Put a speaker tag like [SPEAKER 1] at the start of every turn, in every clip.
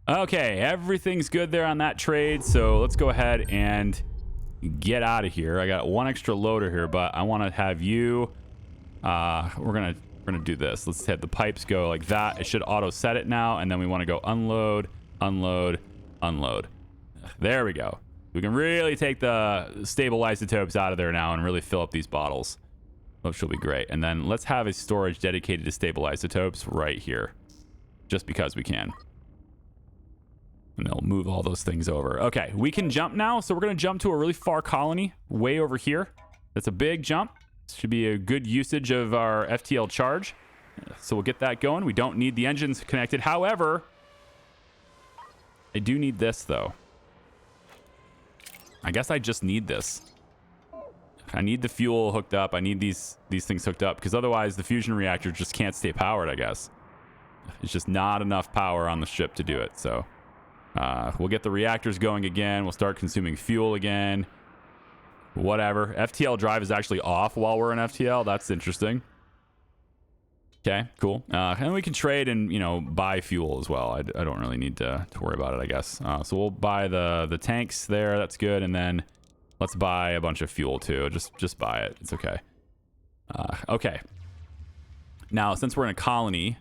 [SPEAKER 1] Okay, everything's good there on that trade. So let's go ahead and get out of here. I got one extra loader here, but I want to have you. We're gonna do this. Let's have the pipes go like that. It should auto set it now, and then we want to go unload, unload, unload. There we go. We can really take the stable isotopes out of there now and really fill up these bottles, which will be great. And then let's have a storage dedicated to stable isotopes right here, just because we can. And they'll move all those things over. Okay, we can jump now. So we're going to jump to a really far colony way over here. That's a big jump. Should be a good usage of our FTL charge. So we'll get that going. We don't need the engines connected. However, I do need this, though. I guess I just need this. I need the fuel hooked up. I need these things hooked up, because otherwise the fusion reactor just can't stay powered, I guess. It's just not enough power on the ship to do it, so... we'll get the reactors going again. We'll start consuming fuel again. Whatever. FTL drive is actually off while we're in FTL. That's interesting. Okay, cool. And we can trade and, you know, buy fuel as well. I don't really need to worry about it, I guess. So we'll buy the tanks there. That's good. And then let's buy a bunch of fuel too. Just buy it. It's okay. Okay. Now, since we're in a colony,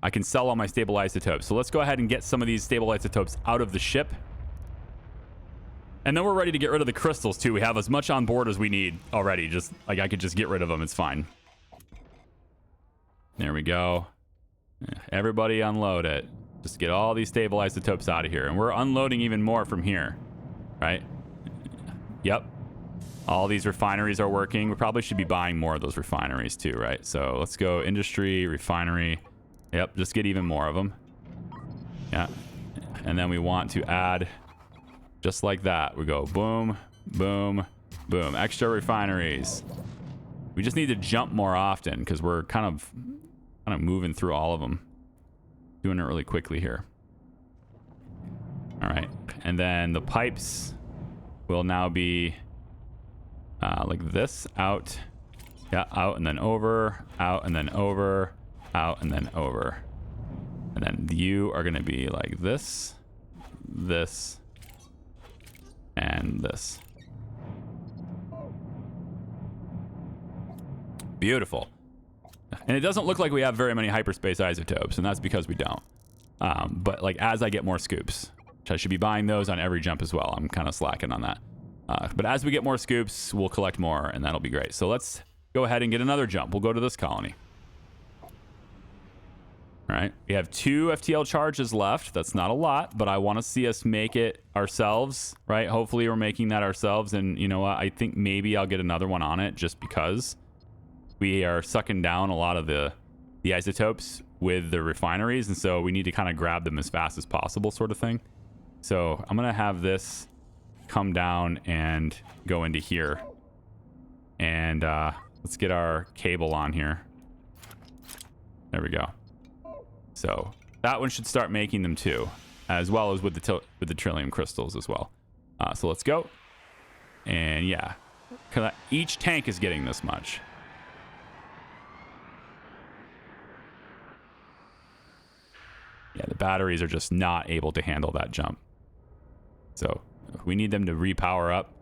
[SPEAKER 1] I can sell all my stable isotopes. So let's go ahead and get some of these stable isotopes out of the ship. And then we're ready to get rid of the crystals too. We have as much on board as we need already. Just like I could just get rid of them. It's fine. There we go. Everybody unload it. Just get all these stable isotopes out of here. And we're unloading even more from here. Right? Yep. All these refineries are working. We probably should be buying more of those refineries too, right? So let's go industry, refinery. Yep, just get even more of them. Yeah. And then we want to add, just like that. We go boom, boom, boom. Extra refineries. We just need to jump more often because we're kind of moving through all of them. Doing it really quickly here. All right. And then the pipes will now be like this. Out. Yeah, out and then over. Out and then over. Out and then over. And then you are going to be like this, this, and this. Beautiful. And it doesn't look like we have very many hyperspace isotopes, and that's because we don't. But like as I get more scoops, which I should be buying those on every jump as well. I'm kind of slacking on that. But as we get more scoops, we'll collect more, and that'll be great. So let's go ahead and get another jump. We'll go to this colony. All right, we have 2 FTL charges left. That's not a lot, but I want to see us make it ourselves, right? Hopefully we're making that ourselves, and you know what? I think maybe I'll get another one on it just because we are sucking down a lot of the isotopes with the refineries, and so we need to kind of grab them as fast as possible, sort of thing. So I'm gonna have this come down and go into here, and let's get our cable on here. There we go. So that one should start making them too, as well as with the trillium crystals as well. So let's go. And yeah, each tank is getting this much. Yeah, the batteries are just not able to handle that jump. So we need them to repower up.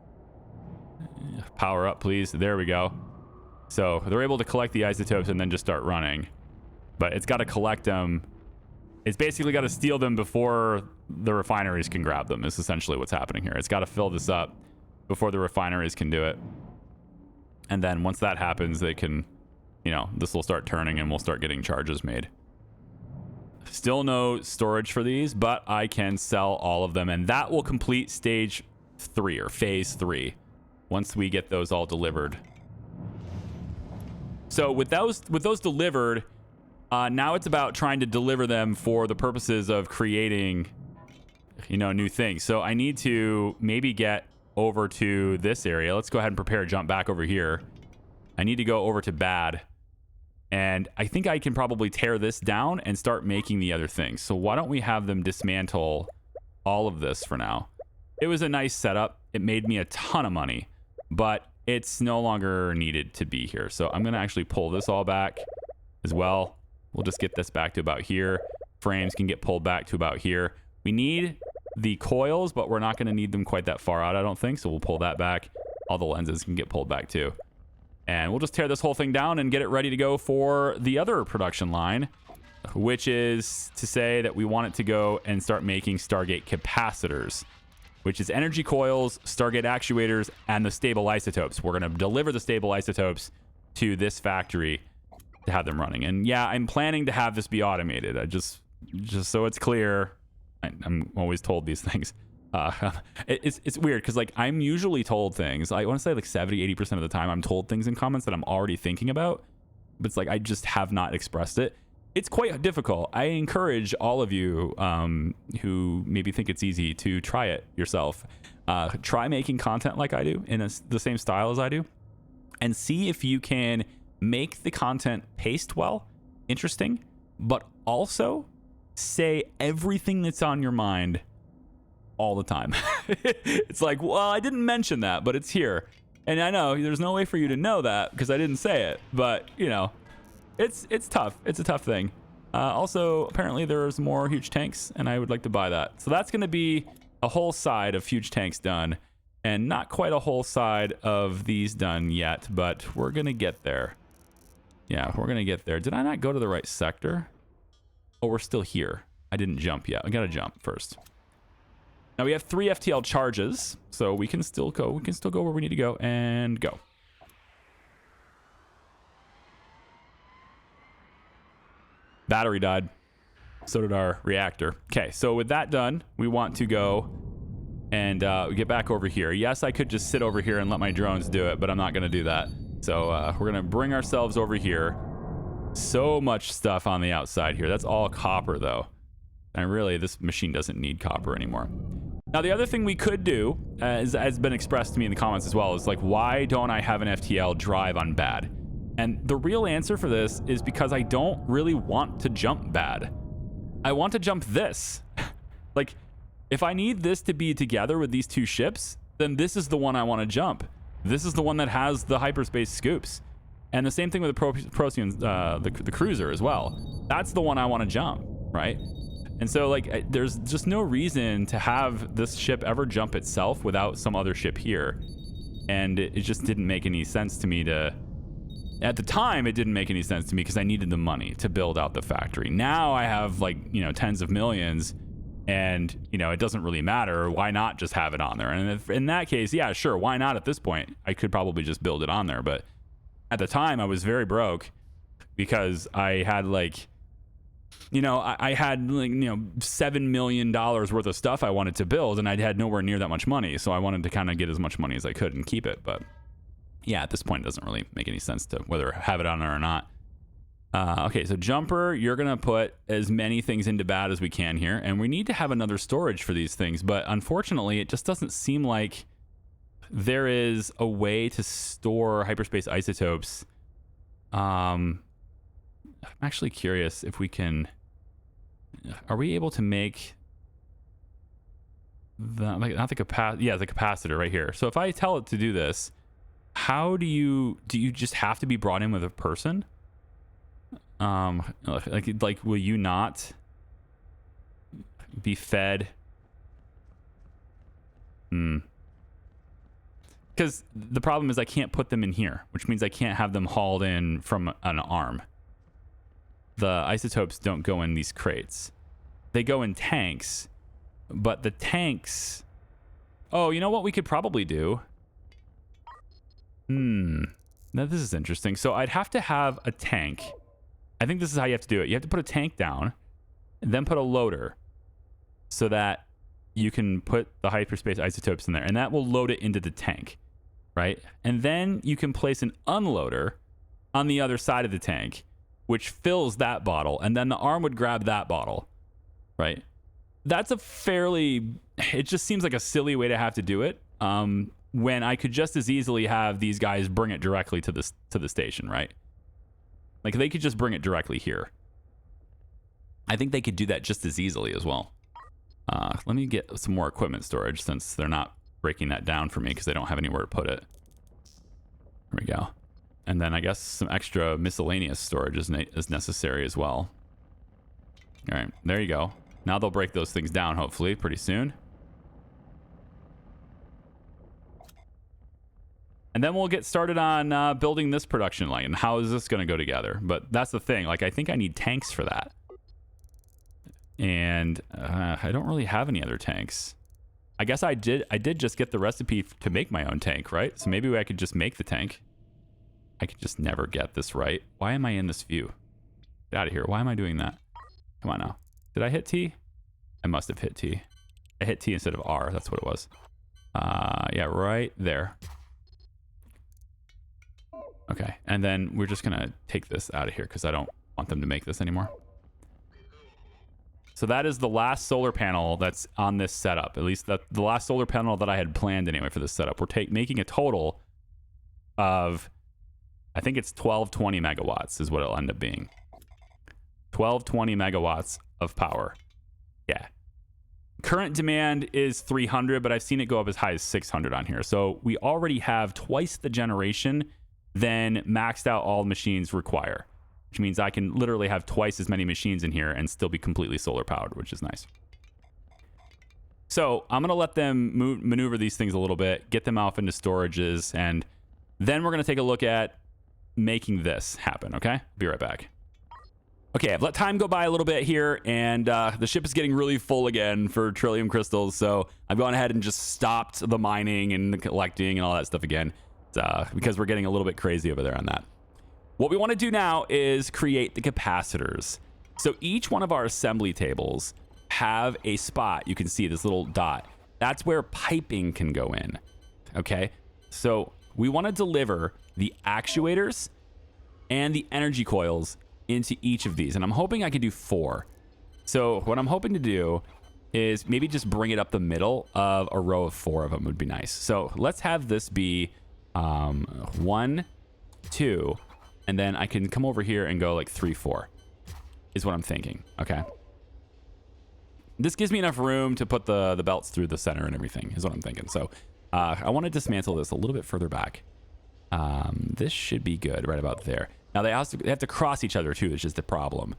[SPEAKER 1] Power up, please. There we go. So they're able to collect the isotopes and then just start running. But it's got to collect them. It's basically got to steal them before the refineries can grab them, is essentially what's happening here. It's got to fill this up before the refineries can do it. And then once that happens, they can, you know, this will start turning and we'll start getting charges made. Still no storage for these, but I can sell all of them. And that will complete stage 3 or phase 3 once we get those all delivered. So with those delivered, now it's about trying to deliver them for the purposes of creating, you know, new things. So I need to maybe get over to this area. Let's go ahead and prepare a jump back over here. I need to go over to bad. And I think I can probably tear this down and start making the other things. So why don't we have them dismantle all of this for now? It was a nice setup. It made me a ton of money, but it's no longer needed to be here. So I'm going to actually pull this all back as well. We'll just get this back to about here. Frames can get pulled back to about here. We need the coils, but we're not going to need them quite that far out, I don't think. So we'll pull that back. All the lenses can get pulled back too. And we'll just tear this whole thing down and get it ready to go for the other production line, which is to say that we want it to go and start making Stargate capacitors, which is energy coils, Stargate actuators, and the stable isotopes. We're going to deliver the stable isotopes to this factory to have them running. And yeah, I'm planning to have this be automated. I just so it's clear, I'm always told these things. It's weird because like I'm usually told things. I want to say like 70-80% of the time I'm told things in comments that I'm already thinking about, but it's like I just have not expressed it. It's quite difficult. I encourage all of you who maybe think it's easy to try it yourself. Try making content like I do in the same style as I do, and see if you can make the content paced well, interesting, but also say everything that's on your mind all the time. It's like, well, I didn't mention that, but it's here. And I know there's no way for you to know that because I didn't say it, but you know, it's tough. It's a tough thing. Also, apparently there's more huge tanks and I would like to buy that. So that's going to be a whole side of huge tanks done and not quite a whole side of these done yet, but we're going to get there. Yeah, we're going to get there. Did I not go to the right sector? Oh, we're still here. I didn't jump yet. I got to jump first. Now we have 3 FTL charges, so we can still go. We can still go where we need to go and go. Battery died. So did our reactor. Okay, so with that done, we want to go and get back over here. Yes, I could just sit over here and let my drones do it, but I'm not going to do that. So we're going to bring ourselves over here. So much stuff on the outside here. That's all copper, though. And really, this machine doesn't need copper anymore. Now, the other thing we could do, has been expressed to me in the comments as well, is like, why don't I have an FTL drive on bad? And the real answer for this is because I don't really want to jump bad. I want to jump this. Like, if I need this to be together with these 2 ships, then this is the one I want to jump. This is the one that has the hyperspace scoops. And the same thing with the Procyon, the cruiser as well. That's the one I want to jump, right? And so, like, there's just no reason to have this ship ever jump itself without some other ship here. And it just didn't make any sense to me to... At the time, it didn't make any sense to me because I needed the money to build out the factory. Now I have, like, you know, tens of millions, and, you know, it doesn't really matter. Why not just have it on there? And if, in that case, yeah, sure, why not at this point? I could probably just build it on there, but at the time, I was very broke because I had, like... You know, I had, like, you know, $7 million worth of stuff I wanted to build, and I had nowhere near that much money. So I wanted to kind of get as much money as I could and keep it. But yeah, at this point, it doesn't really make any sense to whether have it on there or not. Okay, so Jumper, you're going to put as many things into bad as we can here. And we need to have another storage for these things. But unfortunately, it just doesn't seem like there is a way to store hyperspace isotopes. I'm actually curious if we can... Are we able to make the, like, not the capacitor? Yeah, the capacitor right here. So if I tell it to do this, how do you just have to be brought in with a person? Like will you not be fed? Because the problem is I can't put them in here, which means I can't have them hauled in from an arm. The isotopes don't go in these crates. They go in tanks, but the tanks... Oh, you know what we could probably do? Now this is interesting. So I'd have to have a tank. I think this is how you have to do it. You have to put a tank down and then put a loader so that you can put the hyperspace isotopes in there, and that will load it into the tank, right? And then you can place an unloader on the other side of the tank, which fills that bottle, and then the arm would grab that bottle, right? That's a fairly... It just seems like a silly way to have to do it, when I could just as easily have these guys bring it directly to the station, right? Like, they could just bring it directly here. I think they could do that just as easily as well. Let me get some more equipment storage, since they're not breaking that down for me because they don't have anywhere to put it. There we go. And then I guess some extra miscellaneous storage is necessary as well. All right, there you go. Now they'll break those things down, hopefully, pretty soon. And then we'll get started on building this production line. How is this going to go together? But that's the thing. Like, I think I need tanks for that. And I don't really have any other tanks. I guess I did just get the recipe to make my own tank, right? So maybe I could just make the tank. I could just never get this right. Why am I in this view? Get out of here. Why am I doing that? Come on now. Did I hit T? I must have hit T. I hit T instead of R. That's what it was. Yeah, right there. Okay, and then we're just gonna take this out of here because I don't want them to make this anymore. So that is the last solar panel that's on this setup. At least the last solar panel that I had planned anyway for this setup. We're making a total of, I think it's 1220 megawatts is what it'll end up being. 1220 megawatts of power. Yeah. Current demand is 300, but I've seen it go up as high as 600 on here. So we already have twice the generation than maxed out all machines require, which means I can literally have twice as many machines in here and still be completely solar powered, which is nice. So I'm going to let them maneuver these things a little bit, get them off into storages, and then we're going to take a look at making this happen, okay? Be right back. Okay, I've let time go by a little bit here, and the ship is getting really full again for Trillium crystals, so I've gone ahead and just stopped the mining and the collecting and all that stuff again, because we're getting a little bit crazy over there on that. What we want to do now is create the capacitors. So each one of our assembly tables have a spot. You can see this little dot. That's where piping can go in, okay? So we want to deliver the actuators and the energy coils into each of these, and I'm hoping I can do 4. So what I'm hoping to do is maybe just bring it up the middle of a row of 4 of them would be nice. So let's have this be 1, 2, and then I can come over here and go like 3, 4 is what I'm thinking. Okay, this gives me enough room to put the belts through the center and everything is what I'm thinking. So I want to dismantle this a little bit further back. This should be good right about there. Now they have to cross each other too. It's just a problem.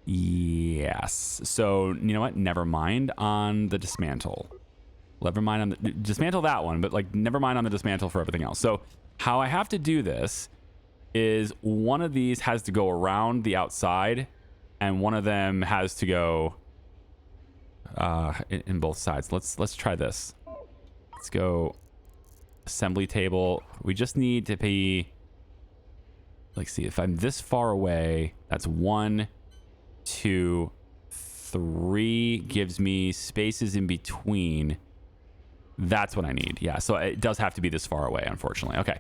[SPEAKER 1] Yes. So you know what? Never mind on the dismantle. Never mind on the dismantle that one, but like never mind on the dismantle for everything else. So how I have to do this is one of these has to go around the outside, and one of them has to go in both sides. Let's try this. Let's go assembly table. We just need to be. Let's see, if I'm this far away, that's 1, 2, 3 gives me spaces in between. That's what I need. Yeah, so it does have to be this far away, unfortunately. Okay.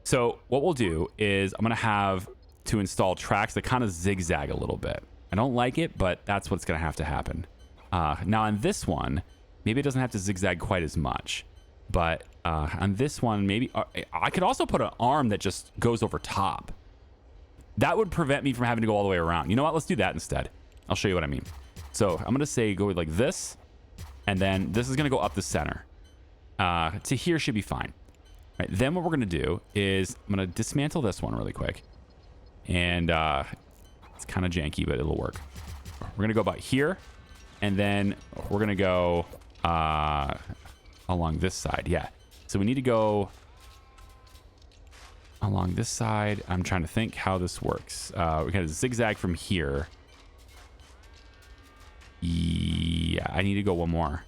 [SPEAKER 1] So what we'll do is I'm going to have to install tracks that kind of zigzag a little bit. I don't like it, but that's what's going to have to happen. Now on this one, maybe it doesn't have to zigzag quite as much. But on this one, maybe I could also put an arm that just goes over top. That would prevent me from having to go all the way around. You know what? Let's do that instead. I'll show you what I mean. So I'm going to say go like this. And then this is going to go up the center. To here should be fine. All right, then what we're going to do is I'm going to dismantle this one really quick. And it's kind of janky, but it'll work. We're going to go about here. And then we're going to go along this side. Yeah. So we need to go along this side. I'm trying to think how this works. We got to zigzag from here. Yeah, I need to go one more.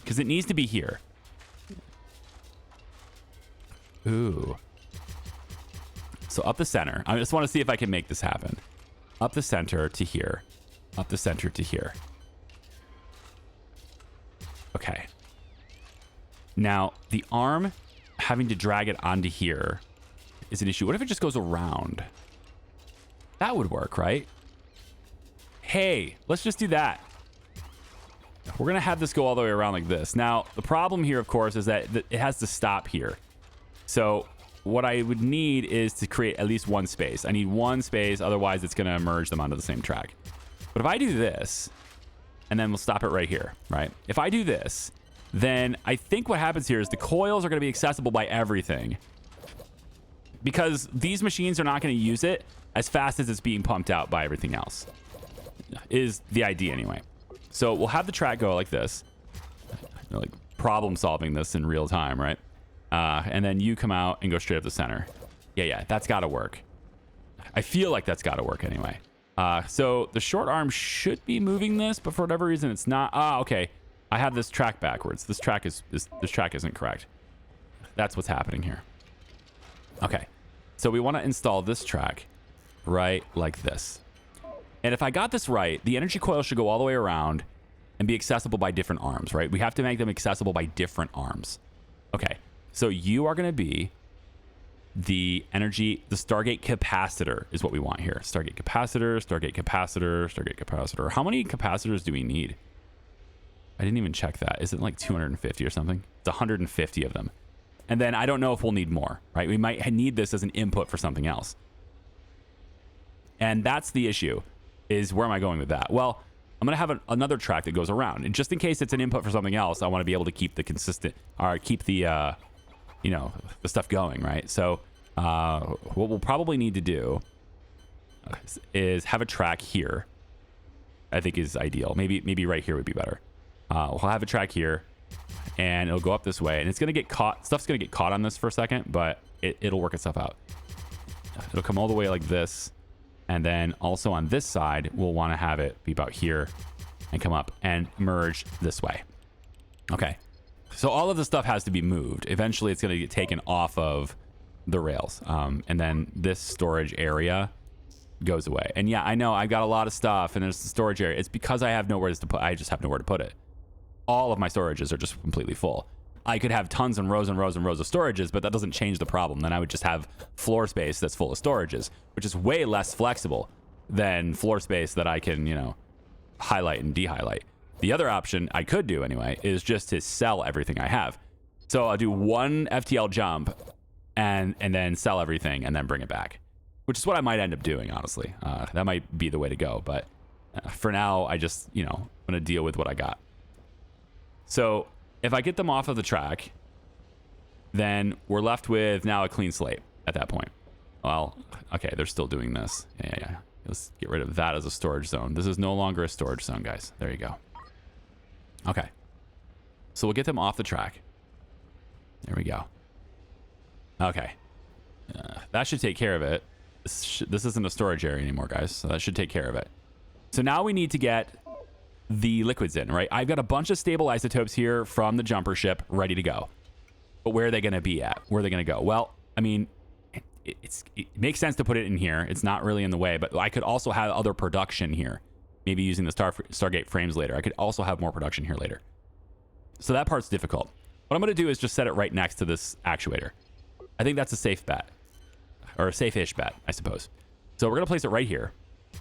[SPEAKER 1] Because it needs to be here. Ooh. So up the center. I just want to see if I can make this happen. Up the center to here. Up the center to here. Okay. Now, the arm having to drag it onto here is an issue. What if it just goes around? That would work, right? Hey, let's just do that. We're going to have this go all the way around like this. Now, the problem here, of course, is that it has to stop here. So what I would need is to create at least one space. I need one space, otherwise it's going to merge them onto the same track. But if I do this, and then we'll stop it right here, right? If I do this, then I think what happens here is the coils are going to be accessible by everything. Because these machines are not going to use it as fast as it's being pumped out by everything else. is the idea anyway. So we'll have the track go like this, like problem solving this in real time, right? And then you come out and go straight up the center. Yeah, that's got to work. I feel like that's got to work anyway. So the short arm should be moving this, but for whatever reason it's not. Okay. I have this track backwards. This track isn't correct. That's what's happening here. Okay. So we want to install this track right like this. And if I got this right, the energy coil should go all the way around and be accessible by different arms, right? We have to make them accessible by different arms. Okay. So you are going to be the Stargate capacitor is what we want here. Stargate capacitor, Stargate capacitor, Stargate capacitor. How many capacitors do we need? I didn't even check that. Is it like 250 or something? It's 150 of them. And then I don't know if we'll need more, right? We might need this as an input for something else. And that's the issue, is where am I going with that? Well, I'm going to have another track that goes around. And just in case it's an input for something else, I want to be able to keep the the stuff going, right? So what we'll probably need to do is have a track here. I think is ideal. Maybe right here would be better. We'll have a track here, and it'll go up this way, and it's going to get caught. Stuff's going to get caught on this for a second, but it'll work itself out. It'll come all the way like this, and then also on this side, we'll want to have it be about here and come up and merge this way. Okay. So all of the stuff has to be moved. Eventually, it's going to get taken off of the rails, and then this storage area goes away. And yeah, I know I've got a lot of stuff, and there's the storage area. It's because I have nowhere to put. I just have nowhere to put it. All of my storages are just completely full. I could have tons and rows and rows and rows of storages, but that doesn't change the problem. Then I would just have floor space that's full of storages, which is way less flexible than floor space that I can, highlight and de-highlight. The other option I could do anyway is just to sell everything I have. So I'll do one FTL jump and then sell everything and then bring it back, which is what I might end up doing, honestly. That might be the way to go. But for now, I just, I'm going to deal with what I got. So if I get them off of the track, then we're left with now a clean slate at that point. Well, okay, they're still doing this. Yeah. Let's get rid of that as a storage zone. This is no longer a storage zone, guys. There you go. Okay. So we'll get them off the track. There we go. Okay. That should take care of it. This isn't a storage area anymore, guys. So that should take care of it. So now we need to get the liquids in, right? I've got a bunch of stable isotopes here from the jumper ship ready to go. But where are they going to be at? Where are they going to go? Well, I mean, it makes sense to put it in here. It's not really in the way, but I could also have other production here. Maybe using the Stargate frames later. I could also have more production here later. So that part's difficult. What I'm going to do is just set it right next to this actuator. I think that's a safe bet. Or a safe-ish bet, I suppose. So we're going to place it right here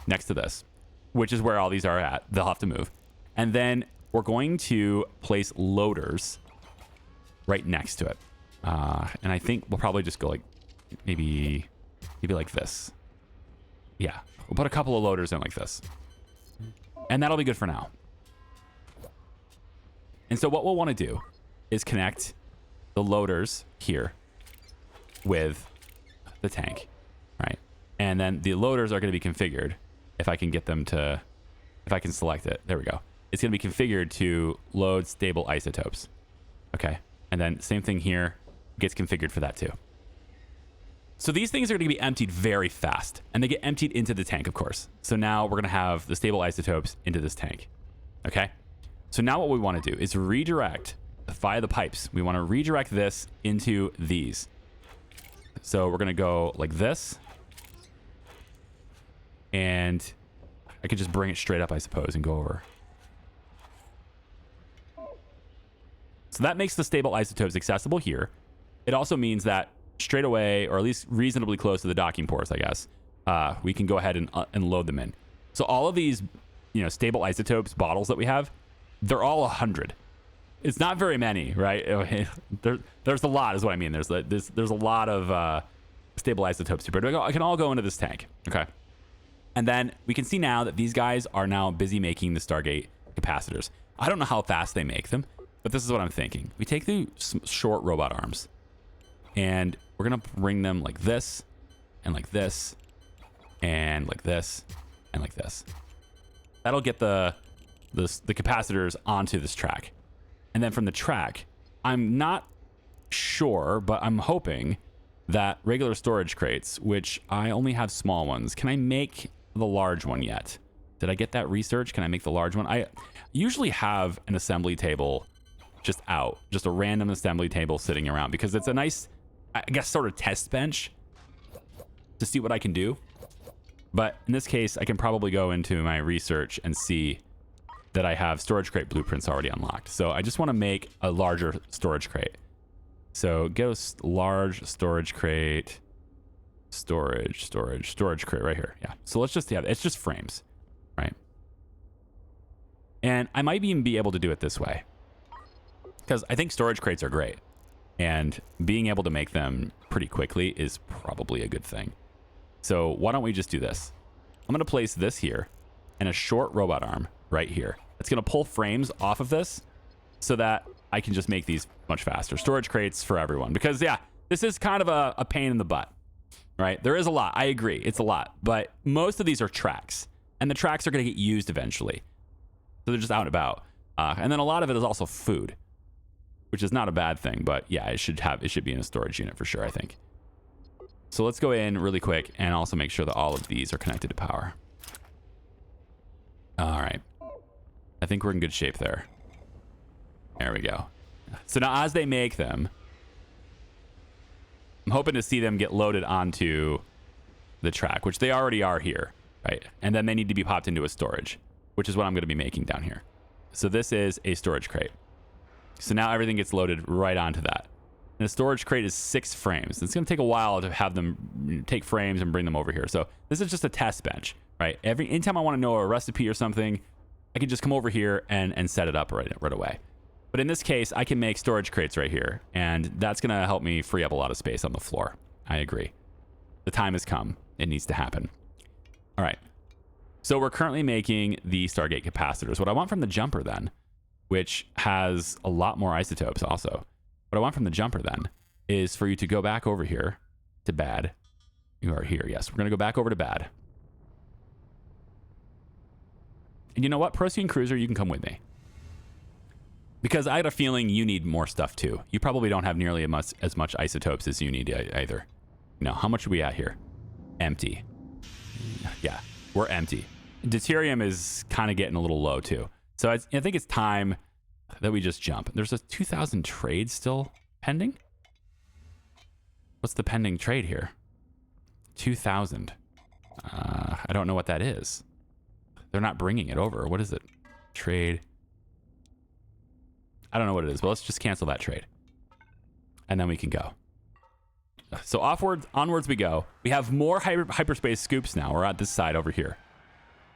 [SPEAKER 1] next to this, which is where all these are at. They'll have to move. And then we're going to place loaders right next to it. And I think we'll probably just go like maybe like this. Yeah, we'll put a couple of loaders in like this. And that'll be good for now. And so what we'll want to do is connect the loaders here with the tank, right? And then the loaders are going to be configured if I can get them to, if I can select it. There we go. It's going to be configured to load stable isotopes. Okay. And then same thing here gets configured for that too. So these things are going to be emptied very fast, and they get emptied into the tank, of course. So now we're going to have the stable isotopes into this tank. Okay. So now what we want to do is redirect via the pipes. We want to redirect this into these. So we're going to go like this. And I could just bring it straight up, I suppose, and go over. So that makes the stable isotopes accessible here. It also means that straight away, or at least reasonably close to the docking ports, I guess, we can go ahead and load them in. So all of these, stable isotopes bottles that we have, they're all 100. It's not very many, right? There's a lot, is what I mean. There's a lot of stable isotopes here, but I can all go into this tank. Okay. And then we can see now that these guys are now busy making the Stargate capacitors. I don't know how fast they make them, but this is what I'm thinking. We take the short robot arms, and we're going to bring them like this, and like this, and like this, and like this. That'll get the capacitors onto this track. And then from the track, I'm not sure, but I'm hoping that regular storage crates, which I only have small ones, can I make the large one yet? Did I get that research? Can I make the large one? I usually have an assembly table just a random assembly table sitting around because it's a nice, I guess, sort of test bench to see what I can do. But in this case, I can probably go into my research and see that I have storage crate blueprints already unlocked. So I just want to make a larger storage crate. So go large storage crate, storage crate right here. Yeah. So let's just, it's just frames, right? And I might even be able to do it this way because I think storage crates are great. And being able to make them pretty quickly is probably a good thing. So why don't we just do this? I'm going to place this here and a short robot arm right here. It's going to pull frames off of this so that I can just make these much faster. Storage crates for everyone. Because, yeah, this is kind of a pain in the butt, right? There is a lot. I agree. It's a lot. But most of these are tracks. And the tracks are going to get used eventually. So they're just out and about. And then a lot of it is also food, which is not a bad thing. But, yeah, it should be in a storage unit for sure, I think. So let's go in really quick and also make sure that all of these are connected to power. All right. I think we're in good shape there. There we go. So now as they make them, I'm hoping to see them get loaded onto the track, which they already are here, right? And then they need to be popped into a storage, which is what I'm going to be making down here. So this is a storage crate. So now everything gets loaded right onto that. And the storage crate is 6 frames. It's going to take a while to have them take frames and bring them over here. So this is just a test bench, right? Anytime I want to know a recipe or something, I can just come over here and set it up right away. But in this case, I can make storage crates right here, and that's going to help me free up a lot of space on the floor. I agree. The time has come. It needs to happen. All right. So we're currently making the Stargate capacitors. What I want from the jumper then, which has a lot more isotopes also, what I want from the jumper then is for you to go back over here to bad. You are here. Yes, we're going to go back over to bad. And you know what? Procyon Cruiser, you can come with me. Because I had a feeling you need more stuff too. You probably don't have nearly as much isotopes as you need either. No, how much are we at here? Empty. Yeah, we're empty. Deuterium is kind of getting a little low too. So I think it's time that we just jump. There's a 2,000 trade still pending. What's the pending trade here? 2,000. I don't know what that is. They're not bringing it over. What is it? Trade. I don't know what it is, but let's just cancel that trade. And then we can go. So onwards we go. We have more hyperspace scoops now. We're at this side over here.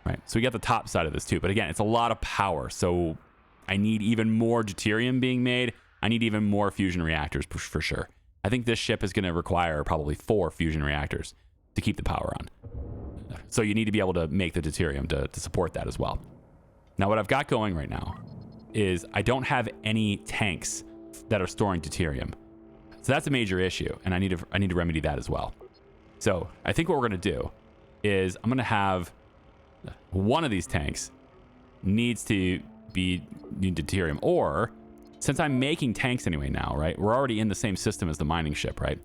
[SPEAKER 1] Right. So we got the top side of this too. But again, it's a lot of power. So I need even more deuterium being made. I need even more fusion reactors for sure. I think this ship is going to require probably 4 fusion reactors to keep the power on. So you need to be able to make the deuterium to support that as well. Now what I've got going right now is I don't have any tanks that are storing deuterium. So that's a major issue, and I need to remedy that as well. So I think what we're going to do is I'm going to have one of these tanks needs to be deuterium, or since I'm making tanks anyway now, right? We're already in the same system as the mining ship, right?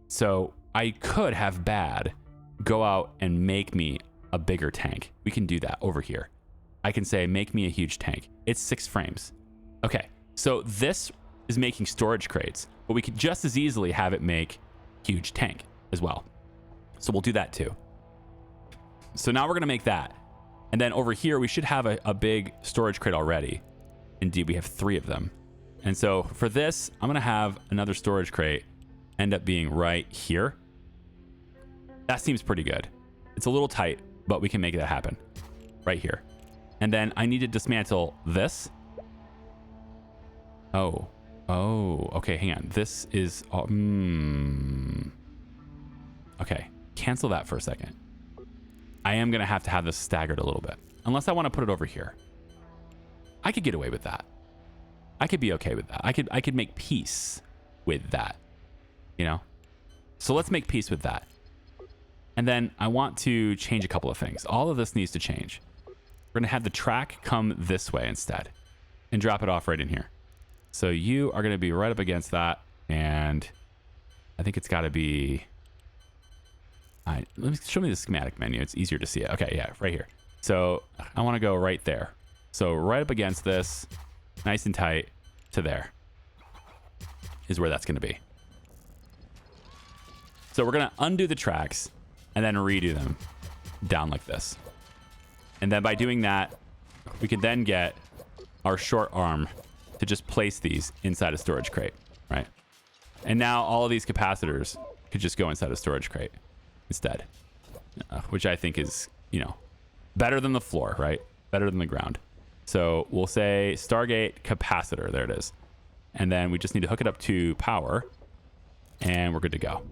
[SPEAKER 1] So I could have Bad go out and make me a bigger tank. We can do that over here. I can say, make me a huge tank. It's 6 frames. Okay, so this is making storage crates, but we could just as easily have it make huge tank as well. So we'll do that too. So now we're gonna make that. And then over here, we should have a big storage crate already. Indeed, we have 3 of them. And so for this, I'm gonna have another storage crate end up being right here. That seems pretty good. It's a little tight, but we can make that happen right here. And then I need to dismantle this. Oh, okay, hang on. This is, okay, cancel that for a second. I am gonna have to have this staggered a little bit, unless I wanna put it over here. I could get away with that. I could be okay with that. I could make peace with that, you know? So let's make peace with that. And then I want to change a couple of things. All of this needs to change. we're going to have the track come this way instead and drop it off right in here. So you are going to be right up against that. And I think it's got to be... let me show me the schematic menu. It's easier to see it. Okay, yeah, right here. So I want to go right there. So right up against this, nice and tight to there is where that's going to be. So we're going to undo the tracks and then redo them down like this. And then by doing that, we can then get our short arm to just place these inside a storage crate, right? And now all of these capacitors could just go inside a storage crate instead, which I think is, you know, better than the floor, right? Better than the ground. So we'll say Stargate capacitor. There it is. And then we just need to hook it up to power and we're good to go.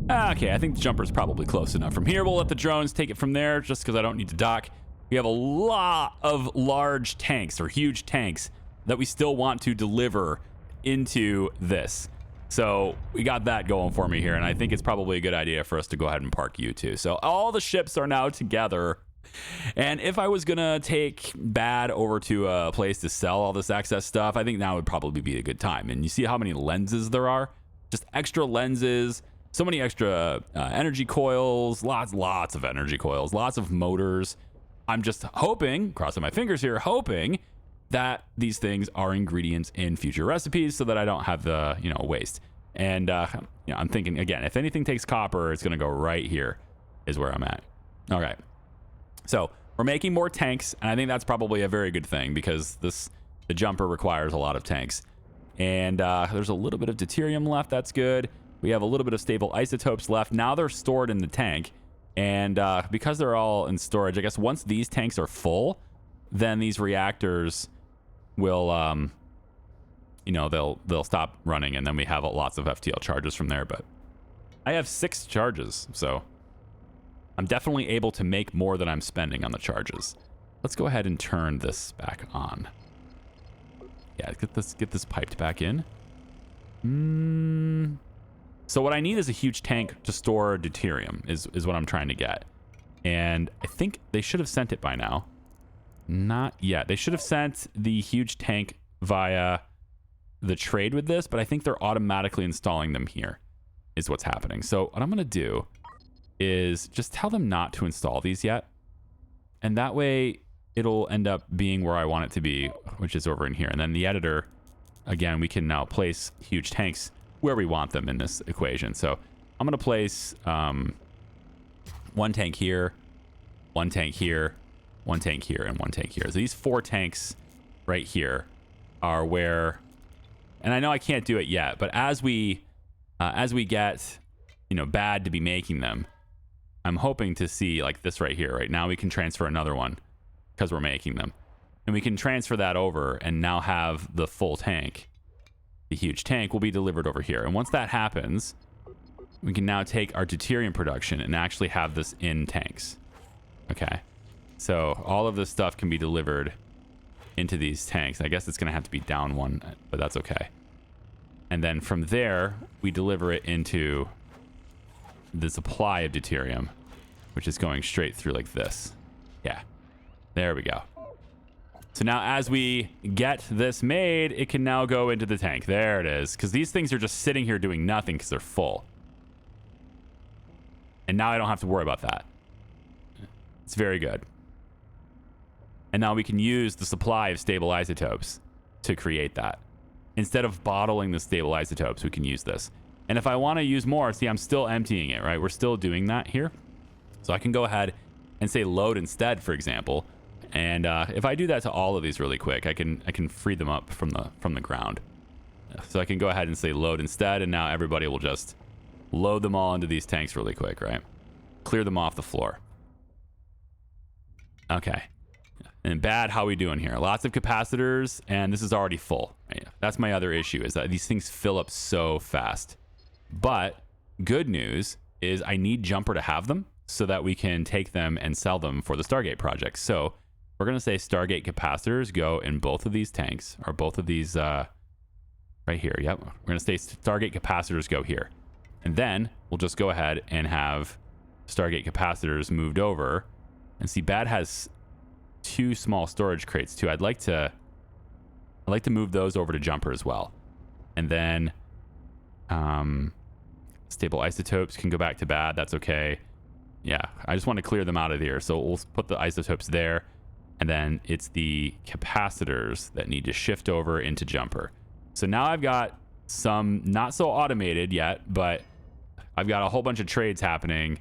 [SPEAKER 1] Okay, I think the jumper's probably close enough. From here, we'll let the drones take it from there just because I don't need to dock. We have a lot of large tanks or huge tanks that we still want to deliver into this. So we got that going for me here, and I think it's probably a good idea for us to go ahead and park you too. So all the ships are now together. And if I was going to take Bad over to a place to sell all this excess stuff, I think now would probably be a good time. And you see how many lenses there are? Just extra lenses, so many extra energy coils, lots of energy coils, lots of motors. I'm just hoping, crossing my fingers here, hoping that these things are ingredients in future recipes so that I don't have the, you know, waste. And, you know, I'm thinking, again, if anything takes copper, it's going to go right here is where I'm at. All right. So we're making more tanks, and I think that's probably a very good thing because the jumper requires a lot of tanks. And there's a little bit of deuterium left. That's good. We have a little bit of stable isotopes left. Now they're stored in the tank. And because they're all in storage, I guess once these tanks are full, then these reactors will, you know, they'll stop running, and then we have lots of FTL charges from there. But I have 6 charges, so I'm definitely able to make more than I'm spending on the charges. Let's go ahead and turn this back on. Yeah, get this piped back in. So what I need is a huge tank to store deuterium is what I'm trying to get. And I think they should have sent it by now. Not yet. They should have sent the huge tank via the trade with this, but I think they're automatically installing them here is what's happening. So what I'm going to do is just tell them not to install these yet. And that way it'll end up being where I want it to be, which is over in here. And then the editor, again, we can now place huge tanks where we want them in this equation. So I'm going to place one tank here, one tank here, one tank here, and one tank here. So these 4 tanks right here are where, and I know I can't do it yet, but as we get, you know, Bad to be making them, I'm hoping to see like this right here. Right now we can transfer another one because we're making them, and we can transfer that over and now have the full tank. The huge tank will be delivered over here. And once that happens, we can now take our deuterium production and actually have this in tanks. Okay. So all of this stuff can be delivered into these tanks. I guess it's going to have to be down one, but that's okay. And then from there, we deliver it into the supply of deuterium, which is going straight through like this. Yeah. There we go. So now as we get this made, it can now go into the tank. There it is. Because these things are just sitting here doing nothing because they're full. And now I don't have to worry about that. It's very good. And now we can use the supply of stable isotopes to create that. Instead of bottling the stable isotopes, we can use this. And if I want to use more, see, I'm still emptying it, right? We're still doing that here. So I can go ahead and say load instead, for example. And if I do that to all of these really quick, I can free them up from the ground. So I can go ahead and say load instead, and now everybody will just load them all into these tanks really quick, right? Clear them off the floor. Okay. And Bad, how we doing here? Lots of capacitors, and this is already full. Right? That's my other issue, is that these things fill up so fast. But good news is I need Jumper to have them so that we can take them and sell them for the Stargate project. So we're going to say Stargate capacitors go in both of these tanks, or both of these right here. Yep. We're going to say Stargate capacitors go here. And then we'll just go ahead and have Stargate capacitors moved over. And see, Bad has 2 small storage crates too. I'd like to move those over to jumper as well. And then stable isotopes can go back to bad. That's okay. Yeah, I just want to clear them out of here. So we'll put the isotopes there. And then it's the capacitors that need to shift over into jumper. So now I've got some, not so automated yet, but I've got a whole bunch of trades happening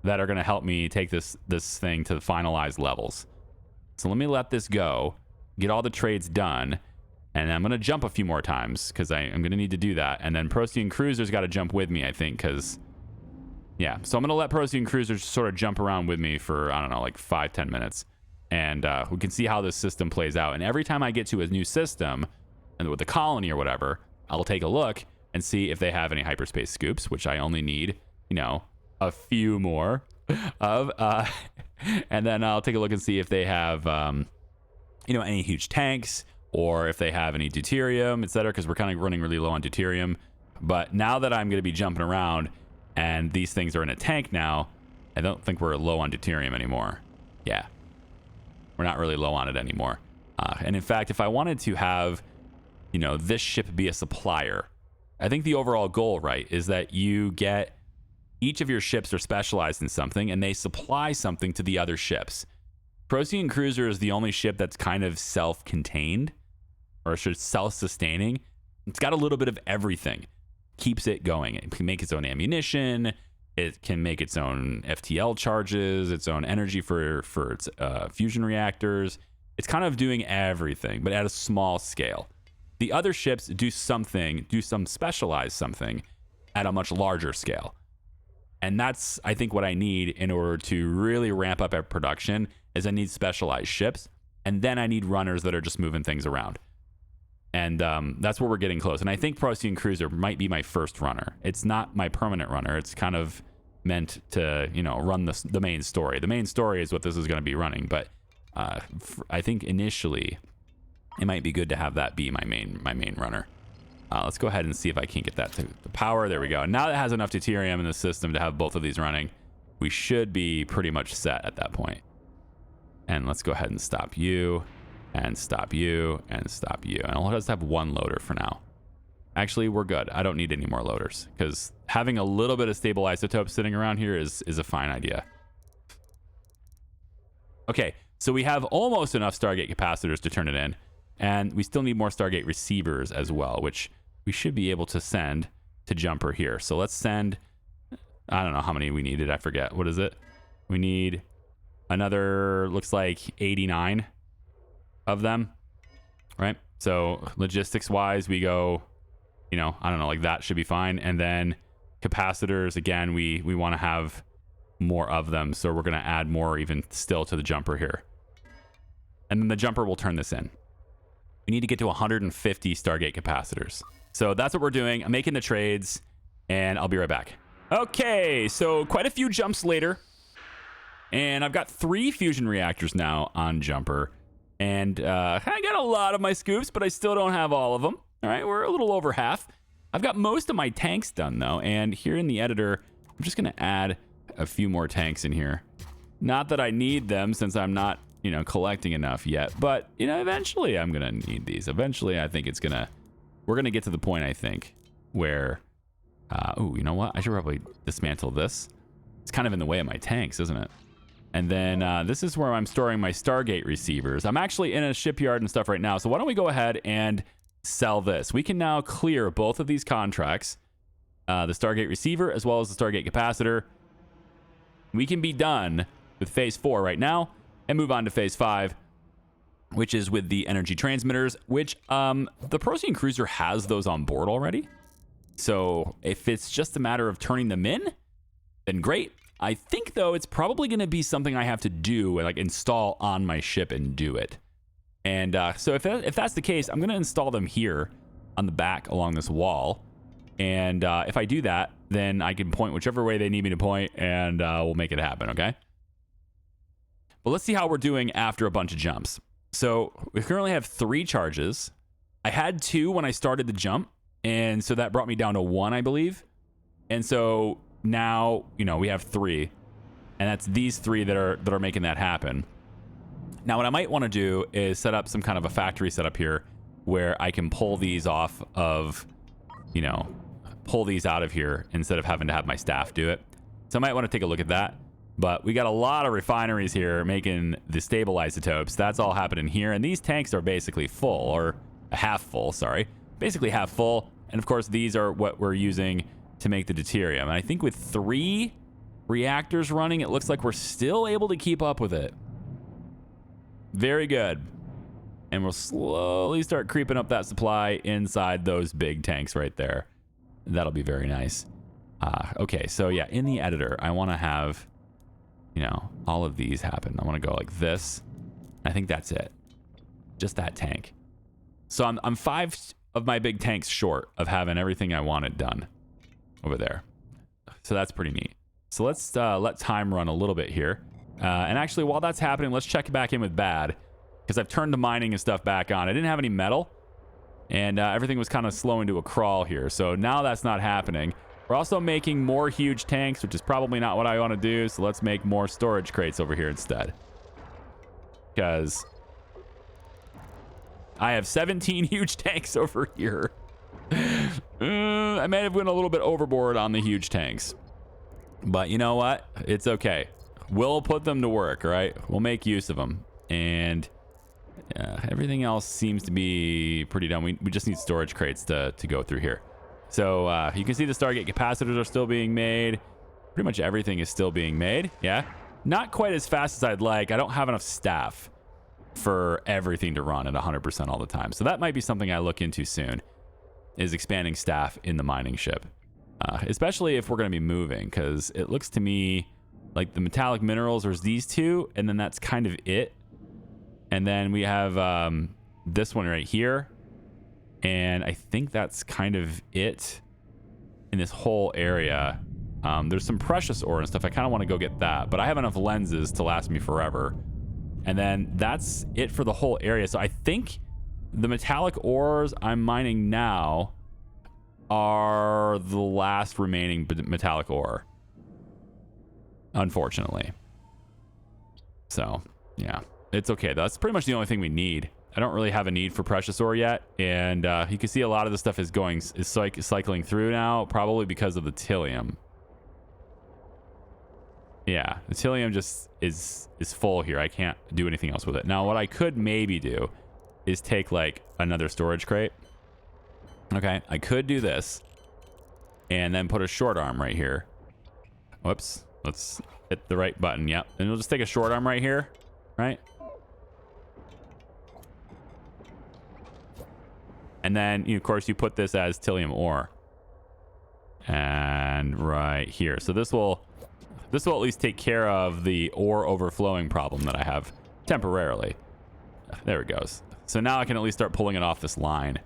[SPEAKER 1] that are going to help me take this thing to the finalized levels. So let me let this go, get all the trades done, and I'm going to jump a few more times because I'm going to need to do that. And then Procyon Cruiser's got to jump with me, I think, because, yeah. So I'm going to let Procyon Cruisers sort of jump around with me for, I don't know, like 5-10 minutes. And we can see how this system plays out. And every time I get to a new system, and with the colony or whatever, I'll take a look and see if they have any hyperspace scoops, which I only need, you know, a few more of. And then I'll take a look and see if they have, you know, any huge tanks, or if they have any deuterium, etc., because we're kind of running really low on deuterium. But now that I'm going to be jumping around and these things are in a tank now, I don't think we're low on deuterium anymore. Yeah. We're not really low on it anymore. And in fact, if I wanted to have, you know, this ship be a supplier, I think the overall goal, right, is that you get each of your ships are specialized in something and they supply something to the other ships. Procyon Cruiser is the only ship that's kind of self-contained, or self-sustaining. It's got a little bit of everything. Keeps it going. It can make its own ammunition. It can make its own FTL charges, its own energy for its fusion reactors. It's kind of doing everything, but at a small scale. The other ships do some specialized something at a much larger scale. And that's, I think, what I need in order to really ramp up at production is I need specialized ships, and then I need runners that are just moving things around. And that's where we're getting close. And I think Procyon Cruiser might be my first runner. It's not my permanent runner. It's kind of meant to, you know, run the main story. The main story is what this is going to be running, but I think initially it might be good to have that be my main runner. Let's go ahead and see if I can get that to the power. There we go. And now that it has enough deuterium in the system to have both of these running, we should be pretty much set at that point. And let's go ahead and stop you, and stop you, and stop you. And I'll just have one loader for now. Actually, we're good. I don't need any more loaders, because having a little bit of stable isotopes sitting around here is a fine idea. Okay, so we have almost enough Stargate capacitors to turn it in, and we still need more Stargate receivers as well, which we should be able to send to jumper here. So let's send, I don't know how many we needed. I forget. What is it? We need another, looks like 89 of them, right? So logistics wise, we go, you know, I don't know, like that should be fine. And then capacitors, again, we want to have more of them. So we're going to add more even still to the jumper here. And then the jumper will turn this in. We need to get to 150 Stargate capacitors. So that's what we're doing. I'm making the trades, and I'll be right back. Okay, so quite a few jumps later, and I've got 3 fusion reactors now on jumper. And I got a lot of my scoops, but I still don't have all of them. All right, we're a little over half. I've got most of my tanks done, though. And here in the editor, I'm just going to add a few more tanks in here. Not that I need them, since I'm not, you know, collecting enough yet. But, you know, eventually I'm going to need these. Eventually, I think we're going to get to the point, I think, where, oh, you know what? I should probably dismantle this. It's kind of in the way of my tanks, isn't it? And then this is where I'm storing my Stargate receivers. I'm actually in a shipyard and stuff right now. So why don't we go ahead and sell this? We can now clear both of these contracts, the Stargate receiver as well as the Stargate capacitor. We can be done with phase 4 right now and move on to phase 5, which is with the energy transmitters, which the Procyon Cruiser has those on board already. So if it's just a matter of turning them in, then great. I think, though, it's probably going to be something I have to do, like install on my ship and do it. And so if that's the case, I'm going to install them here on the back along this wall. And if I do that, then I can point whichever way they need me to point, and we'll make it happen, okay? But let's see how we're doing after a bunch of jumps. So we currently have 3 charges. I had 2 when I started the jump, and so that brought me down to 1, I believe. And so now, you know, we have 3, and that's these 3 that are making that happen. Now, what I might want to do is set up some kind of a factory setup here where I can pull these off of, you know, pull these out of here instead of having to have my staff do it. So I might want to take a look at that. But we got a lot of refineries here making the stable isotopes. That's all happening here. And these tanks are basically full, or half full, sorry. Basically half full. And of course, these are what we're using to make the deuterium. And I think with 3 reactors running, it looks like we're still able to keep up with it. Very good. And we'll slowly start creeping up that supply inside those big tanks right there. That'll be very nice. Okay, so yeah, in the editor, I want to have, you know, all of these happen. I want to go like this. I think that's it. Just that tank. So I'm 5 of my big tanks short of having everything I wanted done over there. So that's pretty neat. So let's let time run a little bit here. And actually, while that's happening, let's check back in with bad, because I've turned the mining and stuff back on. I didn't have any metal, and everything was kind of slowing to a crawl here. So now that's not happening. We're also making more huge tanks, which is probably not what I want to do. So let's make more storage crates over here instead, because I have 17 huge tanks over here. I may have went a little bit overboard on the huge tanks, but you know what? It's okay. We'll put them to work, right? We'll make use of them. And everything else seems to be pretty done. We just need storage crates to go through here. So you can see the Stargate capacitors are still being made. Pretty much everything is still being made. Yeah. Not quite as fast as I'd like. I don't have enough staff for everything to run at 100% all the time. So that might be something I look into soon, is expanding staff in the mining ship. Especially if we're going to be moving, because it looks to me like the metallic minerals are these 2, and then that's kind of it. And then we have this one right here, and I think that's kind of it in this whole area. There's some precious ore and stuff. I kind of want to go get that, but I have enough lenses to last me forever. And then that's it for the whole area. So I think the metallic ores I'm mining now are the last remaining metallic ore, unfortunately. So yeah, it's okay. That's pretty much the only thing we need. I don't really have a need for precious ore yet, and you can see a lot of the stuff is cycling through now, probably because of the thallium. Yeah, the thallium just is full here. I can't do anything else with it. Now, what I could maybe do is take like another storage crate. Okay, I could do this and then put a short arm right here. Whoops, let's hit the right button. Yep, and we'll just take a short arm right here, right? And then, of course, you put this as thallium ore. And right here. So this will at least take care of the ore overflowing problem that I have temporarily. There it goes. So now I can at least start pulling it off this line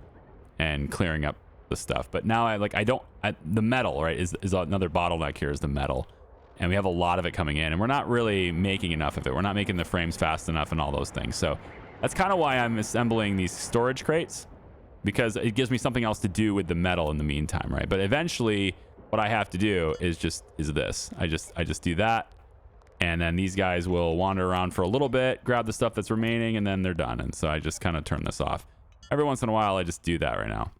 [SPEAKER 1] and clearing up the stuff. But now the metal, right, is another bottleneck here, is the metal. And we have a lot of it coming in, and we're not really making enough of it. We're not making the frames fast enough and all those things. So that's kind of why I'm assembling these storage crates, because it gives me something else to do with the metal in the meantime, right? But eventually what I have to do is this. I just do that, and then these guys will wander around for a little bit, grab the stuff that's remaining, and then they're done. And so I just kind of turn this off. Every once in a while, I just do that right now.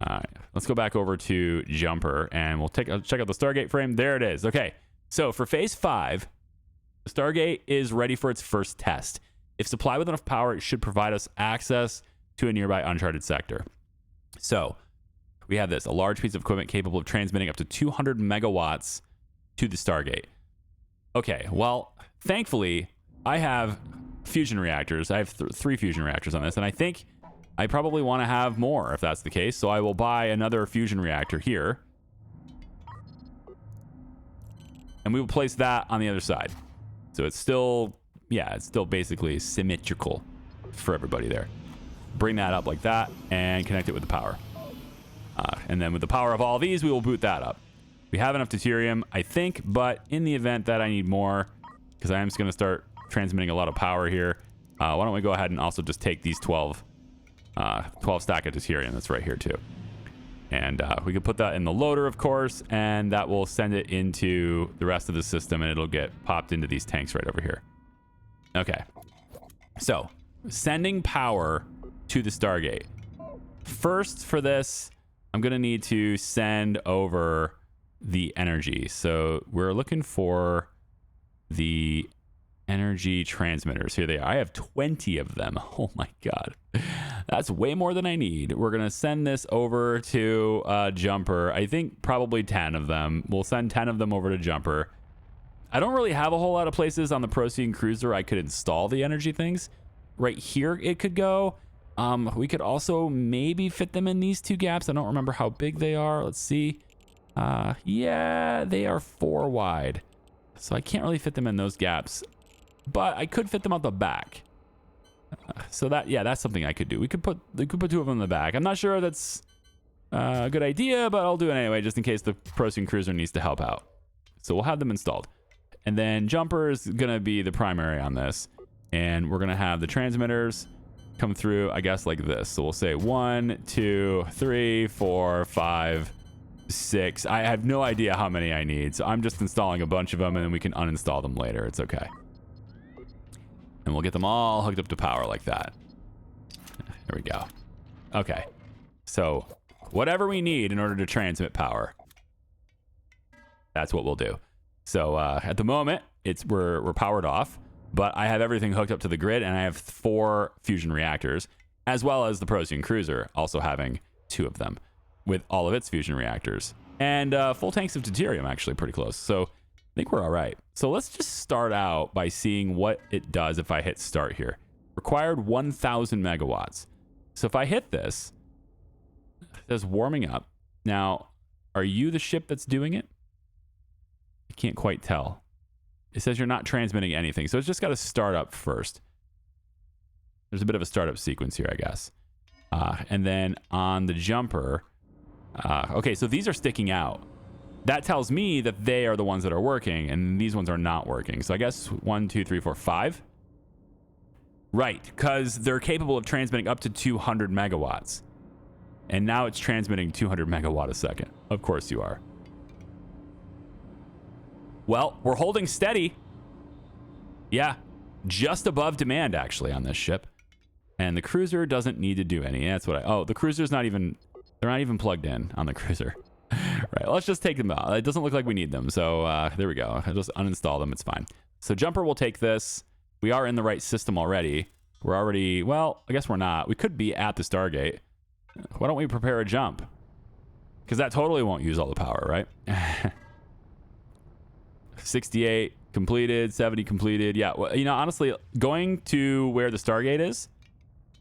[SPEAKER 1] All right, let's go back over to Jumper, and we'll check out the Stargate frame. There it is. Okay, so for Phase 5, the Stargate is ready for its first test. If supplied with enough power, it should provide us access to a nearby uncharted sector. So we have a large piece of equipment capable of transmitting up to 200 megawatts to the Stargate. Okay, well, thankfully, I have fusion reactors. I have 3 fusion reactors on this, and I think I probably want to have more if that's the case. So I will buy another fusion reactor here, and we will place that on the other side. So it's still basically symmetrical for everybody there. Bring that up like that and connect it with the power. And then with the power of all these, we will boot that up. We have enough deuterium, I think, but in the event that I need more, because I am just going to start transmitting a lot of power here, why don't we go ahead and also just take these 12 stack of deuterium that's right here too. And we can put that in the loader, of course, and that will send it into the rest of the system, and it'll get popped into these tanks right over here. Okay. So, sending power to the Stargate. First for this, I'm going to need to send over the energy. So, we're looking for the energy transmitters. Here they are. I have 20 of them. Oh my God. That's way more than I need. We're going to send this over to Jumper. I think probably 10 of them. We'll send 10 of them over to Jumper. I don't really have a whole lot of places on the Procyon Cruiser I could install the energy things. Right here it could go. We could also maybe fit them in these two gaps. I don't remember how big they are. Let's see. Yeah, they are 4 wide. So I can't really fit them in those gaps. But I could fit them out the back. So that, yeah, that's something I could do. We could put 2 of them in the back. I'm not sure that's a good idea, but I'll do it anyway, just in case the Procyon Cruiser needs to help out. So we'll have them installed. And then Jumper is going to be the primary on this. And we're going to have the transmitters come through, I guess, like this. So we'll say 1, 2, 3, 4, 5, 6. I have no idea how many I need. So I'm just installing a bunch of them, and then we can uninstall them later. It's okay. And we'll get them all hooked up to power like that. There we go. Okay. So whatever we need in order to transmit power, that's what we'll do. So at the moment, we're powered off, but I have everything hooked up to the grid, and I have 4 fusion reactors, as well as the Procyon Cruiser, also having 2 of them with all of its fusion reactors. And full tanks of deuterium, actually, pretty close. So I think we're all right. So let's just start out by seeing what it does if I hit start here. Required 1,000 megawatts. So if I hit this, it says warming up. Now, are you the ship that's doing it? I can't quite tell. It says you're not transmitting anything. So it's just got to start up first. There's a bit of a startup sequence here, I guess. And then on the Jumper, okay, so these are sticking out. That tells me that they are the ones that are working, and these ones are not working. So I guess 1, 2, 3, 4, 5. Right, because they're capable of transmitting up to 200 megawatts. And now it's transmitting 200 megawatt a second. Of course you are. Well, we're holding steady. Yeah, just above demand, actually, on this ship. And the cruiser doesn't need to do any. That's what oh, the cruiser's not even, they're not even plugged in on the cruiser. Right, let's just take them out. It doesn't look like we need them. So there we go. I'll just uninstall them. It's fine. So Jumper will take this. We are in the right system already. We're already, well, I guess we're not. We could be at the Stargate. Why don't we prepare a jump? Because that totally won't use all the power, right? 68 completed, 70 completed. Yeah, well, you know, honestly, going to where the Stargate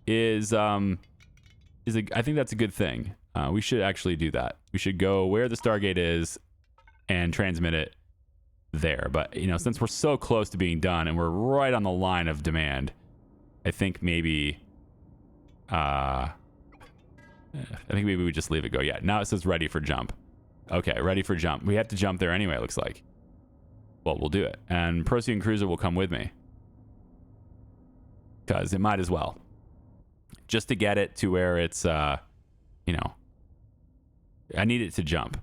[SPEAKER 1] is I think that's a good thing. We should actually do that. We should go where the Stargate is and transmit it there. But, you know, since we're so close to being done and we're right on the line of demand, I think maybe we just leave it go. Yeah, now it says ready for jump. Okay, ready for jump. We have to jump there anyway, it looks like. Well, we'll do it. And Procyon Cruiser will come with me. Because it might as well. Just to get it to where it's, you know, I need it to jump.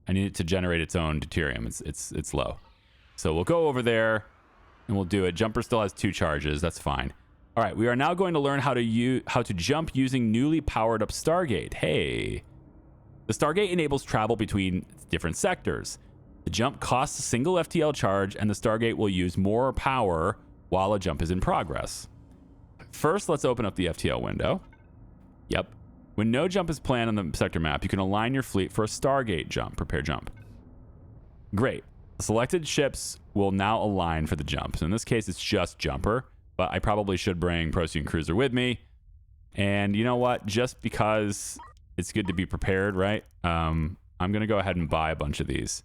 [SPEAKER 1] I need it to generate its own deuterium. It's low. So we'll go over there and we'll do it. Jumper still has 2 charges. That's fine. All right, we are now going to learn how to jump using newly powered up Stargate. Hey. The Stargate enables travel between different sectors. The jump costs a single FTL charge, and the Stargate will use more power while a jump is in progress. First, let's open up the FTL window. Yep. When no jump is planned on the sector map, you can align your fleet for a Stargate jump. Prepare jump. Great. Selected ships will now align for the jump. So in this case, it's just Jumper, but I probably should bring Procyon Cruiser with me. And you know what? Just because it's good to be prepared, right? I'm going to go ahead and buy a bunch of these.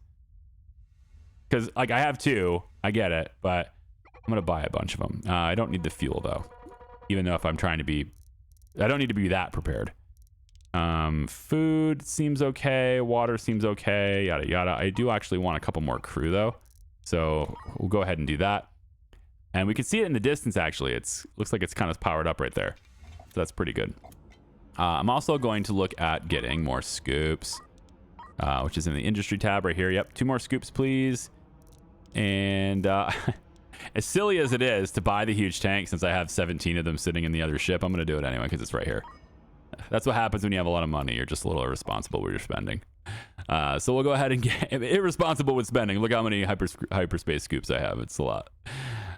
[SPEAKER 1] Because, like, I have 2. I get it, but I'm going to buy a bunch of them. I don't need the fuel, though. Even though if I'm trying to be... I don't need to be that prepared. Food seems okay. Water seems okay. Yada, yada. I do actually want a couple more crew, though. So we'll go ahead and do that. And we can see it in the distance, actually. Looks like it's kind of powered up right there. So that's pretty good. I'm also going to look at getting more scoops, which is in the industry tab right here. Yep, 2 more scoops, please. And As silly as it is to buy the huge tank, since I have 17 of them sitting in the other ship, I'm going to do it anyway because it's right here. That's what happens when you have a lot of money. You're just a little irresponsible with your spending. So we'll go ahead and get irresponsible with spending. Look how many hyperspace scoops I have. It's a lot.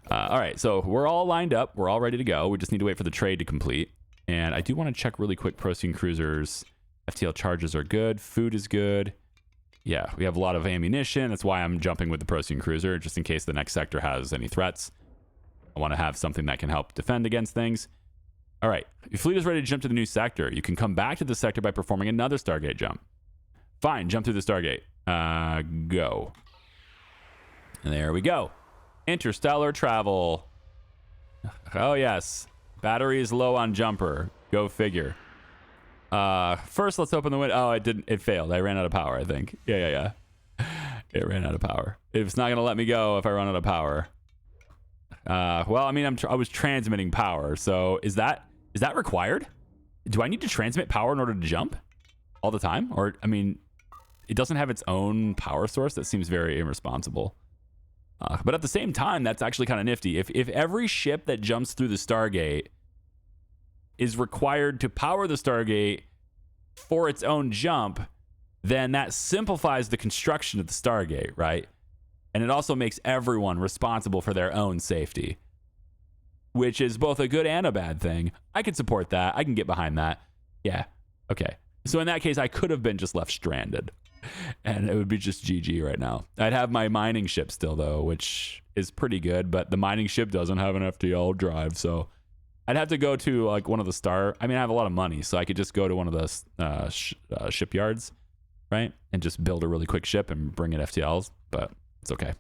[SPEAKER 1] All right, so we're all lined up. We're all ready to go. We just need to wait for the trade to complete. And I do want to check really quick. Procyon cruisers, FTL charges are good. Food is good. Yeah, we have a lot of ammunition. That's why I'm jumping with the Procyon cruiser, just in case the next sector has any threats. I want to have something that can help defend against things. All right, your fleet is ready to jump to the new sector. You can come back to the sector by performing another Stargate jump. Fine, jump through the Stargate. Go. And there we go. Interstellar travel. Oh, yes. Battery is low on jumper. Go figure. First, let's open the window. Oh, it didn't. It failed. I ran out of power, I think. Yeah. It ran out of power. It's not going to let me go if I run out of power. Well, I mean, I was transmitting power. So is that required? Do I need to transmit power in order to jump all the time? Or, I mean, it doesn't have its own power source. That seems very irresponsible. But at the same time, that's actually kind of nifty. If every ship that jumps through the Stargate is required to power the Stargate for its own jump, then that simplifies the construction of the Stargate, right? And it also makes everyone responsible for their own safety, which is both a good and a bad thing. I can support that. I can get behind that. Yeah. Okay. So in that case, I could have been just left stranded. And it would be just GG right now. I'd have my mining ship still, though, which is pretty good. But the mining ship doesn't have an FTL drive, so I'd have to go to like one of the I mean, I have a lot of money, so I could just go to one of the shipyards, right? And just build a really quick ship and bring in FTLs. But it's okay.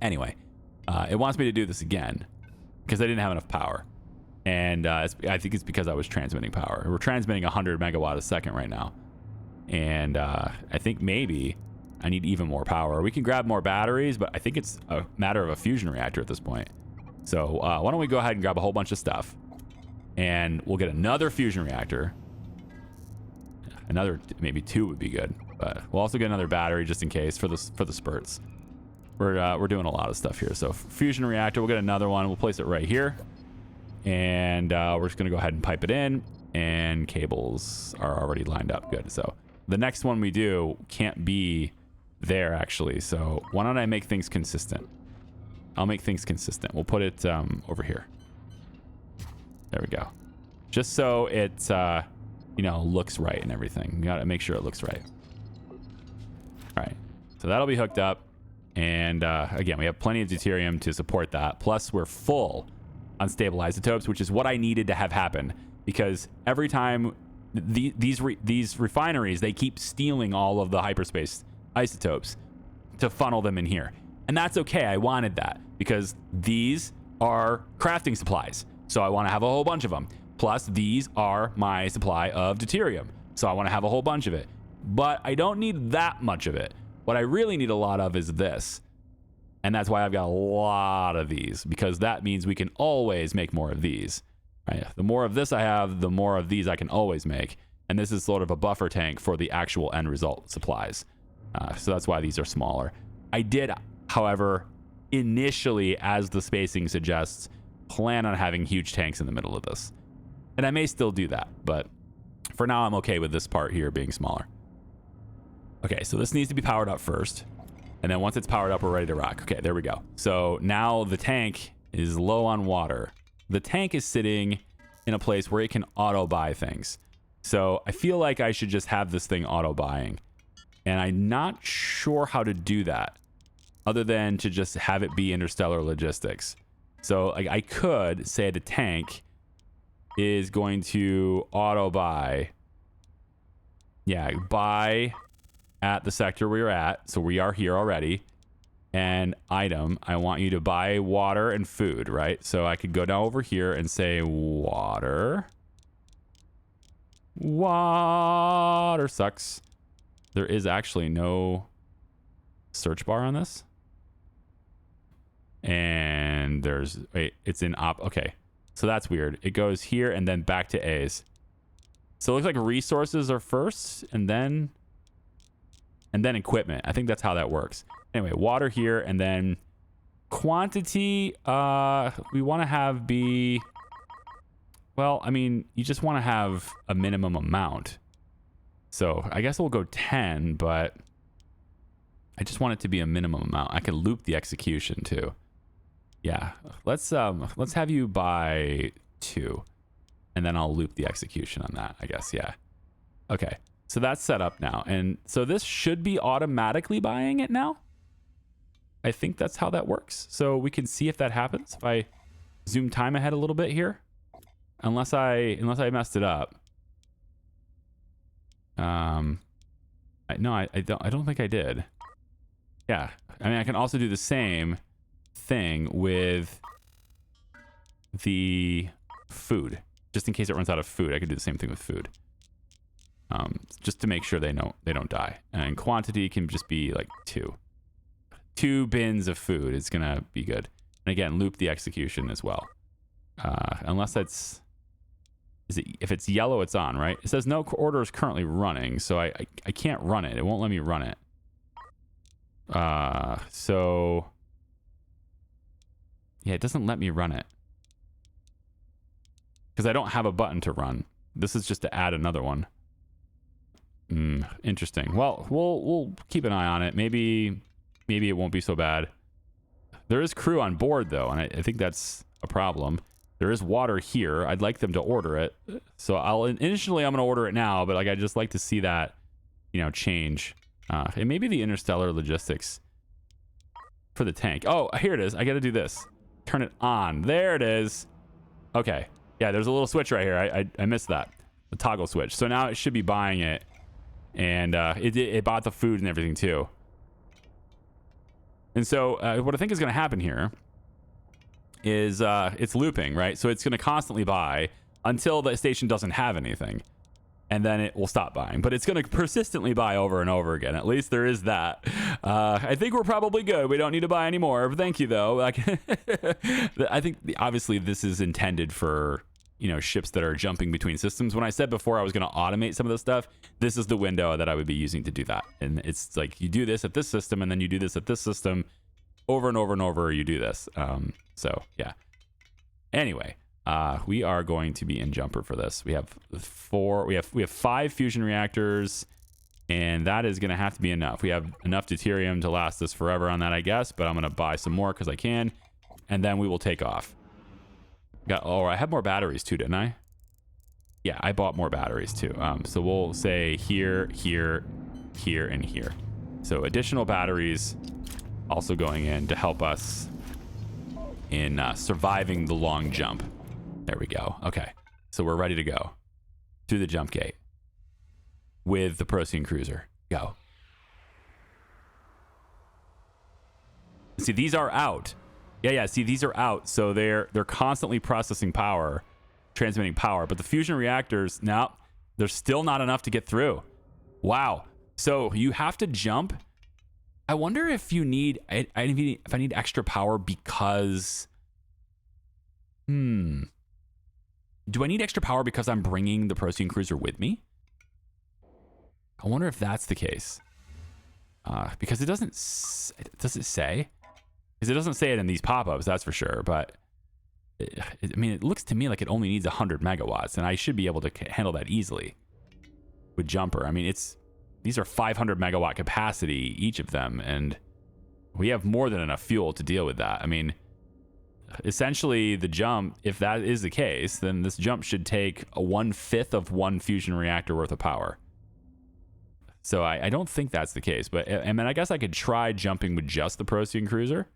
[SPEAKER 1] Anyway, it wants me to do this again because I didn't have enough power. And I think it's because I was transmitting power. We're transmitting 100 megawatt a second right now. And I think maybe I need even more power. We can grab more batteries, but I think it's a matter of a fusion reactor at this point. So why don't we go ahead and grab a whole bunch of stuff. And we'll get another fusion reactor. Another, maybe 2 would be good. But we'll also get another battery just in case for the spurts. We're doing a lot of stuff here. So fusion reactor, we'll get another one. We'll place it right here. And we're just going to go ahead and pipe it in. And cables are already lined up. Good. So the next one we do can't be there, actually. So why don't I make things consistent? I'll make things consistent. We'll put it over here. There we go. Just so it, looks right and everything. You got to make sure it looks right. All right. So that'll be hooked up. And again, we have plenty of deuterium to support that. Plus, we're full on stable isotopes, which is what I needed to have happen. Because every time these refineries, they keep stealing all of the hyperspace isotopes to funnel them in here. And that's okay. I wanted that because these are crafting supplies. So I want to have a whole bunch of them. Plus, these are my supply of deuterium. So I want to have a whole bunch of it. But I don't need that much of it. What I really need a lot of is this. And that's why I've got a lot of these, because that means we can always make more of these. Right? The more of this I have, the more of these I can always make. And this is sort of a buffer tank for the actual end result supplies. So that's why these are smaller. I did, however, initially, as the spacing suggests, plan on having huge tanks in the middle of this. And I may still do that, but for now I'm okay with this part here being smaller. Okay, so this needs to be powered up first. And then once it's powered up, we're ready to rock. Okay, there we go. So now the tank is low on water. The tank is sitting in a place where it can auto-buy things. So I feel like I should just have this thing auto-buying. And I'm not sure how to do that other than to just have it be interstellar logistics. So like, I could say the tank is going to auto-buy. Yeah, buy at the sector we are at. So we are here already. And item, I want you to buy water and food, right? So I could go down over here and say water. Water sucks. There is actually no search bar on this. And there's, wait, it's in okay. So that's weird. It goes here and then back to A's. So it looks like resources are first and then equipment. I think that's how that works. Anyway, water here, and then Quantity, we want to have be... Well, I mean, you just want to have a minimum amount. So I guess we'll go 10, but I just want it to be a minimum amount. I can loop the execution too. Yeah, let's have you buy 2, and then I'll loop the execution on that, I guess. Yeah. Okay, so that's set up now, and so this should be automatically buying it now. I think that's how that works. So we can see if that happens. If I zoom time ahead a little bit here, unless I messed it up. No, I don't think I did. Yeah, I mean, I can also do the same thing with the food, just in case it runs out of food. I could do the same thing with food, just to make sure they don't die. And quantity can just be like 2 bins of food is gonna be good. And again, loop the execution as well, unless that's if it's yellow, it's on, right? It says no order is currently running, so I can't run it. It won't let me run it. So yeah, it doesn't let me run it because I don't have a button to run. This is just to add another one. Interesting. Well, we'll keep an eye on it. Maybe it won't be so bad. There is crew on board though, and I think that's a problem. There is water here. I'd like them to order it. So initially I'm going to order it now, but like I just like to see that, change. And maybe the interstellar logistics for the tank. Oh, here it is. I got to do this. Turn it on. There it is. Okay. Yeah, there's a little switch right here. I missed that. The toggle switch. So now it should be buying it. And it bought the food and everything too. And so what I think is going to happen here is it's looping, right? So it's going to constantly buy until the station doesn't have anything, and then it will stop buying. But it's going to persistently buy over and over again. At least there is that. I think we're probably good. We don't need to buy anymore. Thank you, though. Like, I think obviously this is intended for ships that are jumping between systems. When I said before I was going to automate some of this stuff, this is the window that I would be using to do that. And it's like you do this at this system, and then you do this at this system. Over and over and over, you do this. So yeah. Anyway, we are going to be in jumper for this. We have 5 fusion reactors, and that is going to have to be enough. We have enough deuterium to last us forever on that, I guess. But I'm going to buy some more because I can, and then we will take off. I have more batteries too, didn't I? Yeah, I bought more batteries too. So we'll say here, here, here, and here. So additional batteries also going in to help us in surviving the long jump. There we go. Okay, so we're ready to go through the jump gate with the Procyon cruiser. Go. See, these are out. Yeah. See, these are out. So they're constantly processing power, transmitting power. But the fusion reactors, now there's still not enough to get through. Wow. So you have to jump. I wonder if you need, if I need extra power because, do I need extra power because I'm bringing the Procyon cruiser with me? I wonder if that's the case. Because does it say? Because it doesn't say it in these pop-ups, that's for sure. But I mean, it looks to me like it only needs 100 megawatts, and I should be able to handle that easily with jumper. I mean, these are 500 megawatt capacity, each of them, and we have more than enough fuel to deal with that. I mean, essentially the jump, if that is the case, then this jump should take a 1/5 of one fusion reactor worth of power. So I don't think that's the case, but I mean, I guess I could try jumping with just the Procyon cruiser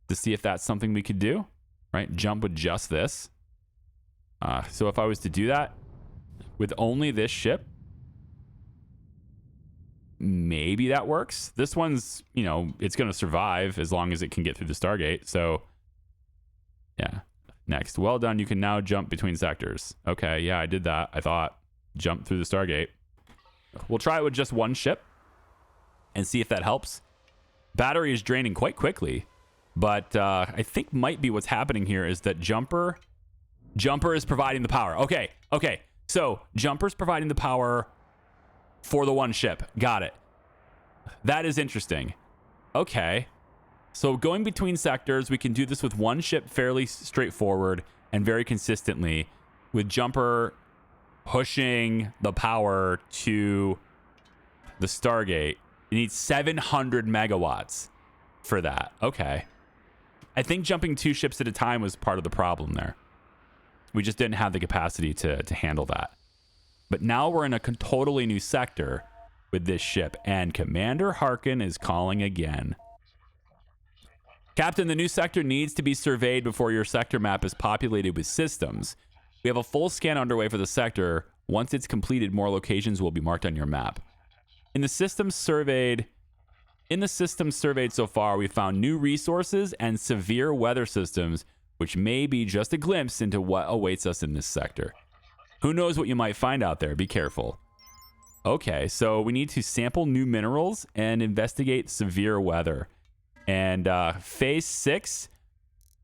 [SPEAKER 1] to see if that's something we could do, right? Jump with just this. So if I was to do that with only this ship, maybe that works. This one's, it's going to survive as long as it can get through the Stargate. So yeah. Next. Well done. You can now jump between sectors. Okay. Yeah, I did that. I thought jump through the Stargate. We'll try it with just one ship and see if that helps. Battery is draining quite quickly, but I think might be what's happening here is that Jumper is providing the power. Okay. So Jumper's providing the power for the one ship. Got it. That is interesting. Okay. So going between sectors, we can do this with one ship fairly straightforward and very consistently, with Jumper pushing the power to the Stargate. You need 700 megawatts for that. Okay. I think jumping 2 ships at a time was part of the problem there. We just didn't have the capacity to handle that. But now we're in a totally new sector with this ship, and Commander Harkin is calling again. Captain, the new sector needs to be surveyed before your sector map is populated with systems. We have a full scan underway for the sector. Once it's completed, more locations will be marked on your map. In the systems surveyed so far, we found new resources and severe weather systems, which may be just a glimpse into what awaits us in this sector. Who knows what you might find out there? Be careful. Okay, so we need to sample new minerals and investigate severe weather. And phase 6,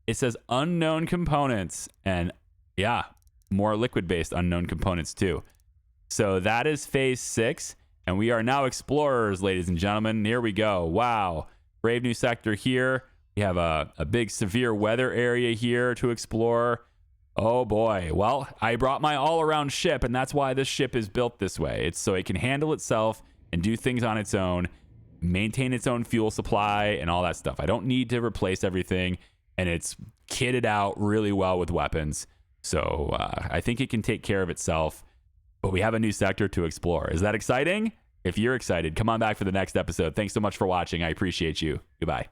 [SPEAKER 1] it says unknown components. And yeah, more liquid-based unknown components too. So that is phase 6. And we are now explorers, ladies and gentlemen. Here we go. Wow. Brave new sector here. We have a big severe weather area here to explore. Oh boy. Well, I brought my all-around ship, and that's why this ship is built this way. It's so it can handle itself and do things on its own, maintain its own fuel supply and all that stuff. I don't need to replace everything, and it's kitted out really well with weapons. So I think it can take care of itself, but we have a new sector to explore. Is that exciting? If you're excited, come on back for the next episode. Thanks so much for watching. I appreciate you. Goodbye.